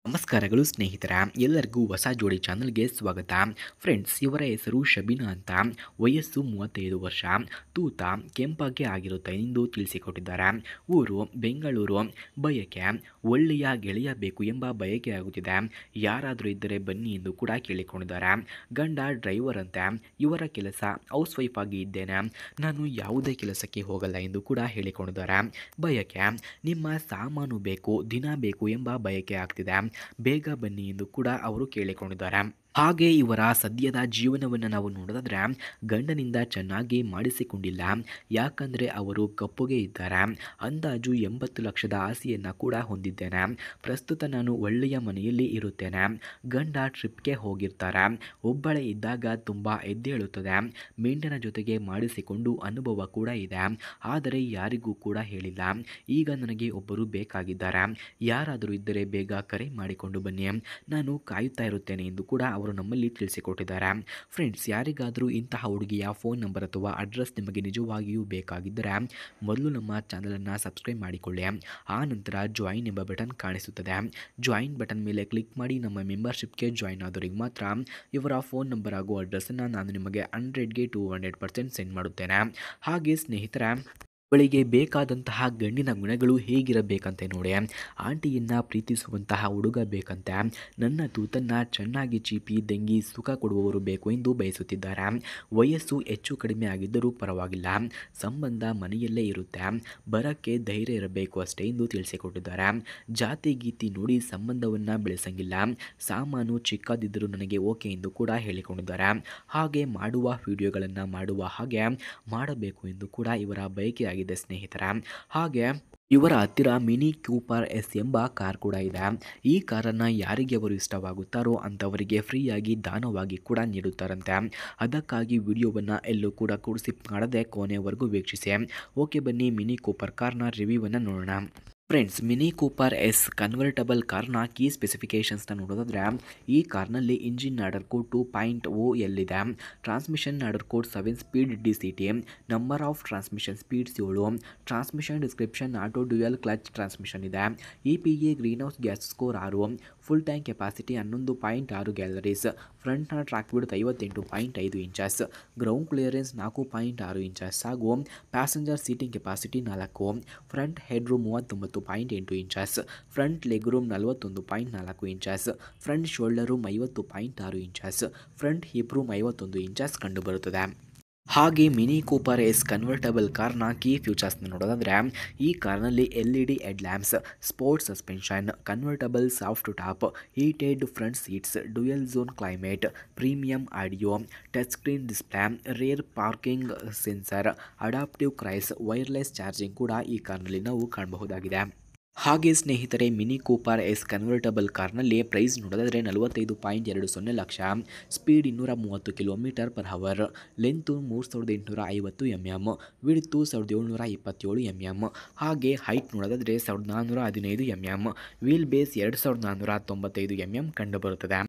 ನಮಸ್ಕಾರಗಳು ಸ್ನೇಹಿತರ ಎಲ್ಲರಿಗೂ ಹೊಸ ಜೋಡಿ ಚಾನಲ್ಗೆ ಸ್ವಾಗತ. ಫ್ರೆಂಡ್ಸ್, ಇವರ ಹೆಸರು ಶಬೀನಾ ಅಂತ. ವಯಸ್ಸು 35 ವರ್ಷ. ತೂತ ಕೆಂಪಗೆ ಆಗಿರುತ್ತೆ ಎಂದು ತಿಳಿಸಿಕೊಟ್ಟಿದ್ದಾರೆ. ಊರು ಬೆಂಗಳೂರು. ಬಯಕೆ ಒಳ್ಳೆಯ ಗೆಳೆಯ ಬೇಕು ಎಂಬ ಬಯಕೆ ಆಗುತ್ತಿದೆ. ಯಾರಾದರೂ ಇದ್ದರೆ ಬನ್ನಿ ಎಂದು ಕೂಡ ಕೇಳಿಕೊಂಡಿದ್ದಾರೆ. ಗಂಡ ಡ್ರೈವರ್ ಅಂತೆ. ಇವರ ಕೆಲಸ ಹೌಸ್ ವೈಫ್ ಆಗಿ ಇದ್ದೇನೆ, ನಾನು ಯಾವುದೇ ಕೆಲಸಕ್ಕೆ ಹೋಗಲ್ಲ ಎಂದು ಕೂಡ ಹೇಳಿಕೊಂಡಿದ್ದಾರೆ. ಬಯಕೆ ನಿಮ್ಮ ಸಾಮಾನು ಬೇಕು, ದಿನ ಬೇಕು ಎಂಬ ಬಯಕೆ ಆಗ್ತಿದೆ, ಬೇಗ ಬನ್ನಿ ಎಂದು ಕೂಡ ಅವರು ಕೇಳಿಕೊಂಡಿದ್ದಾರೆ. ಹಾಗೆ ಇವರ ಸದ್ಯದ ಜೀವನವನ್ನು ನಾವು ನೋಡೋದಾದ್ರೆ ಗಂಡನಿಂದ ಚೆನ್ನಾಗಿ ಮಾಡಿಸಿಕೊಂಡಿಲ್ಲ, ಯಾಕಂದರೆ ಅವರು ಕಪ್ಪುಗೆ ಇದ್ದಾರೆ. ಅಂದಾಜು 80 ಲಕ್ಷದ ಆಸೆಯನ್ನು ಕೂಡ ಹೊಂದಿದ್ದೇನೆ. ಪ್ರಸ್ತುತ ನಾನು ಒಳ್ಳೆಯ ಮನೆಯಲ್ಲಿ ಇರುತ್ತೇನೆ. ಗಂಡ ಟ್ರಿಪ್ಗೆ ಹೋಗಿರ್ತಾರೆ. ಒಬ್ಬಳೇ ಇದ್ದಾಗ ತುಂಬ ಎದ್ದೇಳುತ್ತದೆ. ಮೆಂಡನ ಜೊತೆಗೆ ಮಾಡಿಸಿಕೊಂಡು ಅನುಭವ ಕೂಡ ಇದೆ, ಆದರೆ ಯಾರಿಗೂ ಕೂಡ ಹೇಳಿಲ್ಲ. ಈಗ ನನಗೆ ಒಬ್ಬರು ಬೇಕಾಗಿದ್ದಾರೆ, ಯಾರಾದರೂ ಇದ್ದರೆ ಬೇಗ ಕರೆ ಮಾಡಿಕೊಂಡು ಬನ್ನಿ, ನಾನು ಕಾಯುತ್ತಾ ಇರುತ್ತೇನೆ ಎಂದು ಕೂಡ ಅವರು ನಮ್ಮಲ್ಲಿ ತಿಳಿಸಿಕೊಟ್ಟಿದ್ದಾರೆ. ಫ್ರೆಂಡ್ಸ್, ಯಾರಿಗಾದರೂ ಇಂತಹ ಹುಡುಗಿಯ ಫೋನ್ ನಂಬರ್ ಅಥವಾ ಅಡ್ರೆಸ್ ನಿಮಗೆ ನಿಜವಾಗಿಯೂ ಬೇಕಾಗಿದ್ದರೆ ಮೊದಲು ನಮ್ಮ ಚಾನಲನ್ನು ಸಬ್ಸ್ಕ್ರೈಬ್ ಮಾಡಿಕೊಳ್ಳಿ. ಆ ನಂತರ ಜಾಯಿನ್ ಎಂಬ ಬಟನ್ ಕಾಣಿಸುತ್ತದೆ. ಜಾಯಿನ್ ಬಟನ್ ಮೇಲೆ ಕ್ಲಿಕ್ ಮಾಡಿ ನಮ್ಮ ಮೆಂಬರ್ಶಿಪ್ಗೆ ಜಾಯಿನ್ ಆದವರಿಗೆ ಮಾತ್ರ ಇವರ ಫೋನ್ ನಂಬರ್ ಹಾಗೂ ಅಡ್ರೆಸ್ಸನ್ನು ನಾನು ನಿಮಗೆ 100ಗೆ 200% ಸೆಂಡ್ ಮಾಡುತ್ತೇನೆ. ಹಾಗೆ ಸ್ನೇಹಿತರೆ, ಅವಳಿಗೆ ಬೇಕಾದಂತಹ ಗಂಡಿನ ಗುಣಗಳು ಹೇಗಿರಬೇಕಂತೆ ನೋಡಿ. ಆಂಟಿಯನ್ನು ಪ್ರೀತಿಸುವಂತಹ ಹುಡುಗ ಬೇಕಂತೆ. ನನ್ನ ತೂತನ್ನು ಚೆನ್ನಾಗಿ ಚೀಪಿ ದಂಗಿ ಸುಖ ಕೊಡುವವರು ಬೇಕು ಎಂದು ಬಯಸುತ್ತಿದ್ದಾರೆ. ವಯಸ್ಸು ಹೆಚ್ಚು ಕಡಿಮೆ ಆಗಿದ್ದರೂ ಪರವಾಗಿಲ್ಲ, ಸಂಬಂಧ ಮನೆಯಲ್ಲೇ ಇರುತ್ತೆ, ಬರೋಕ್ಕೆ ಧೈರ್ಯ ಇರಬೇಕು ಅಷ್ಟೇ ಎಂದು ತಿಳಿಸಿಕೊಟ್ಟಿದ್ದಾರೆ. ಜಾತಿ ಗೀತಿ ನೋಡಿ ಸಂಬಂಧವನ್ನು ಬೆಳೆಸಂಗಿಲ್ಲ, ಸಾಮಾನು ಚಿಕ್ಕದಿದ್ದರೂ ನನಗೆ ಓಕೆ ಎಂದು ಕೂಡ ಹೇಳಿಕೊಂಡಿದ್ದಾರೆ. ಹಾಗೆ ಮಾಡುವ ವಿಡಿಯೋಗಳನ್ನು ಮಾಡುವ ಹಾಗೆ ಮಾಡಬೇಕು ಎಂದು ಕೂಡ ಇವರ ಬಯಕೆ ಆಗಿದೆ ಸ್ನೇಹಿತರ. ಹಾಗೆ ಇವರ ಹತ್ತಿರ ಮಿನಿ ಕೂಪರ್ ಎಸ್ ಎಂಬ ಕಾರ್ ಕೂಡ ಇದೆ. ಈ ಕಾರನ್ನು ಯಾರಿಗೆ ಅವರು ಇಷ್ಟವಾಗುತ್ತಾರೋ ಅಂಥವರಿಗೆ ಫ್ರೀಯಾಗಿ ದಾನವಾಗಿ ಕೂಡ ನೀಡುತ್ತಾರಂತೆ. ಅದಕ್ಕಾಗಿ ವಿಡಿಯೋವನ್ನು ಎಲ್ಲೂ ಕೂಡ ಸ್ಕಿಪ್ ಮಾಡದೆ ಕೊನೆಯವರೆಗೂ ವೀಕ್ಷಿಸಿ. ಓಕೆ, ಬನ್ನಿ ಮಿನಿ ಕೂಪರ್ ಕಾರ್ನ ರಿವ್ಯೂವನ್ನು ನೋಡೋಣ. Friends, Mini Cooper S convertible ಕಾರ್ನ ಕೀ ಸ್ಪೆಸಿಫಿಕೇಷನ್ಸ್ನ ನೋಡೋದಾದರೆ ಈ ಕಾರ್ನಲ್ಲಿ ಇಂಜಿನ್ ಆರ್ಡರ್ ಕೋಡ್ 2.0 ಎಲ್ಲಿದೆ, transmission order code 7 speed DCT, number of transmission speeds 7, transmission description auto dual clutch transmission ಇದೆ, EPA greenhouse gas score 6, full tank capacity 11.6 gallons, ಫ್ರಂಟ್ನ track width 58.5 inches, ground clearance 4.6 inches ಹಾಗೂ passenger seating capacity 4, front headroom 39.8 inches, front leg room 41.4 inches, front shoulder room 50.6 inches, front hip room 51 inches ಕಂಡುಬರುತ್ತದೆ. ಹಾಗೆ Mini Cooper S convertible ಕಾರ್ನ key ಫ್ಯೂಚರ್ಸ್ನ ನೋಡೋದಾದರೆ ಈ ಕಾರ್ನಲ್ಲಿ LED headlamps, sports suspension, convertible soft top, heated front seats, dual zone climate, premium audio, touch screen display, rear parking sensor, adaptive cruise, wireless charging ಕೂಡ ಈ ಕಾರ್ನಲ್ಲಿ ನಾವು ಕಾಣಬಹುದಾಗಿದೆ. ಹಾಗೆ ಸ್ನೇಹಿತರೆ, ಮಿನಿ ಕೂಪರ್ ಎಸ್ ಕನ್ವರ್ಟಬಲ್ ಕಾರ್ನಲ್ಲಿ ಪ್ರೈಸ್ ನೋಡೋದಾದರೆ 45.20 lakh, speed 230 km/h, length 3850 mm, width 1727 mm, ಹಾಗೆ ಹೈಟ್ ನೋಡೋದಾದರೆ 1415 mm, ವೀಲ್ ಬೇಸ್ 2495 mm ಕಂಡುಬರುತ್ತದೆ.